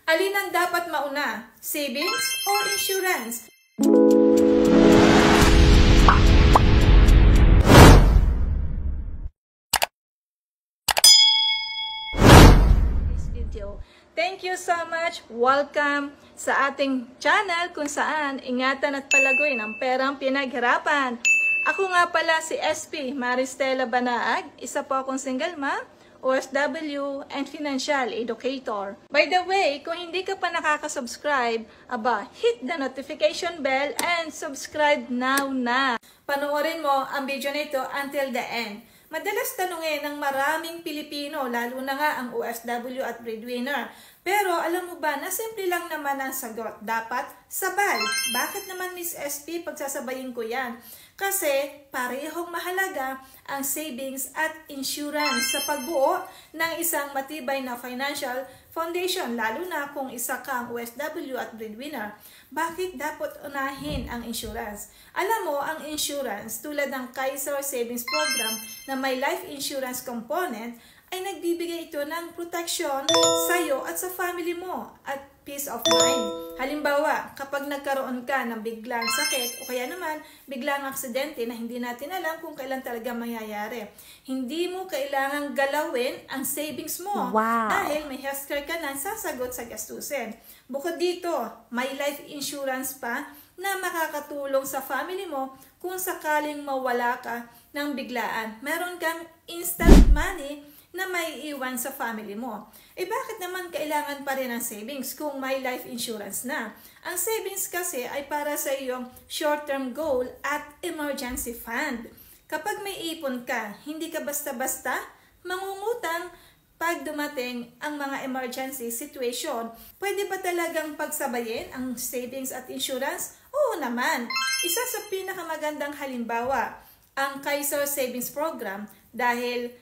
Alin ang dapat mauna? Savings or insurance? This video. Thank you so much. Welcome sa ating channel kung saan ingatan at palaguin ang perang pinaghirapan. Ako nga pala si SP Maristela Banaag, isa po akong single mom, OFW, and financial educator. By the way, kung hindi ka pa nakaka-subscribe, hit the notification bell and subscribe now na. Panoorin mo ang video nito until the end. Madalas tanungin ng maraming Pilipino, lalo na nga ang OFW at breadwinner. Pero alam mo ba na simple lang naman ang sagot, dapat sabay. Bakit naman Miss SP pagsasabayin ko yan? Kasi parehong mahalaga ang savings at insurance sa pagbuo ng isang matibay na financial foundation, lalo na kung isa kang OFW at breadwinner. Bakit dapat unahin ang insurance? Alam mo, ang insurance tulad ng Kaiser Savings Program na may life insurance component ay nagbibigay ito ng protection sa iyo at sa family mo at peace of mind. Halimbawa, kapag nagkaroon ka ng biglang sakit o kaya naman biglang aksidente na hindi natin alam kung kailan talaga mangyayari, hindi mo kailangang galawin ang savings mo. Wow. Dahil may healthcare ka na sasagot sa gastusin. Bukod dito, may life insurance pa na makakatulong sa family mo kung sakaling mawala ka ng biglaan. Meron kang instant money na may iwan sa family mo. Bakit naman kailangan pa rin ang savings kung may life insurance na? Ang savings kasi ay para sa iyong short-term goal at emergency fund. Kapag may ipon ka, hindi ka basta-basta mangungutang pag dumating ang mga emergency situation. Pwede ba talagang pagsabayin ang savings at insurance? Oo naman. Isa sa pinakamagandang halimbawa, ang Kaiser Savings Program dahil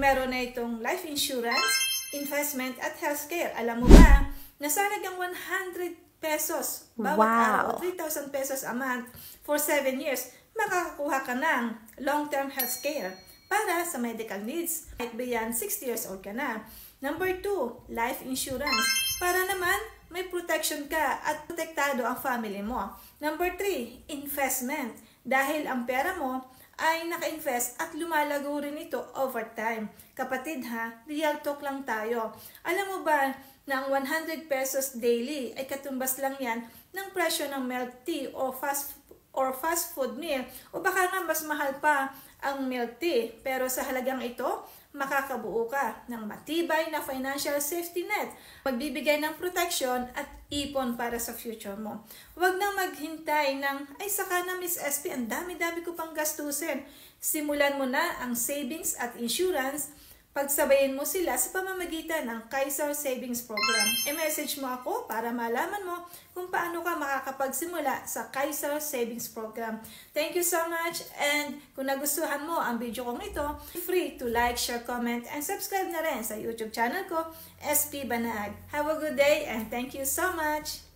meron na itong life insurance, investment at healthcare. Alam mo ba, nasa halagang 100 pesos bawat araw, 3,000 pesos a month for 7 years, makakakuha ka ng long-term healthcare para sa medical needs kahit beyond 60 years old ka na. Number 2, life insurance. Para naman may protection ka at protektado ang family mo. Number 3, investment. Dahil ang pera mo ay naka-invest at lumalago rin ito over time. Kapatid ha, real talk lang tayo. Alam mo ba na ang 100 pesos daily ay katumbas lang yan ng presyo ng milk tea o fast food meal, o baka nga mas mahal pa ang milk tea. Pero sa halagang ito, makakabuo ka ng matibay na financial safety net, magbibigay ng protection at ipon para sa future mo. Huwag nang maghintay ng, saka na Miss SP, ang dami-dami ko pang gastusin. Simulan mo na ang savings at insurance, pagsabayin mo sila sa pamamagitan ng Kaiser Savings Program. I-message mo ako para malaman mo kung paano ka makakapagsimula sa Kaiser Savings Program. Thank you so much, and kung nagustuhan mo ang video kong ito, free to like, share, comment, and subscribe na rin sa YouTube channel ko, SP Banaag. Have a good day and thank you so much!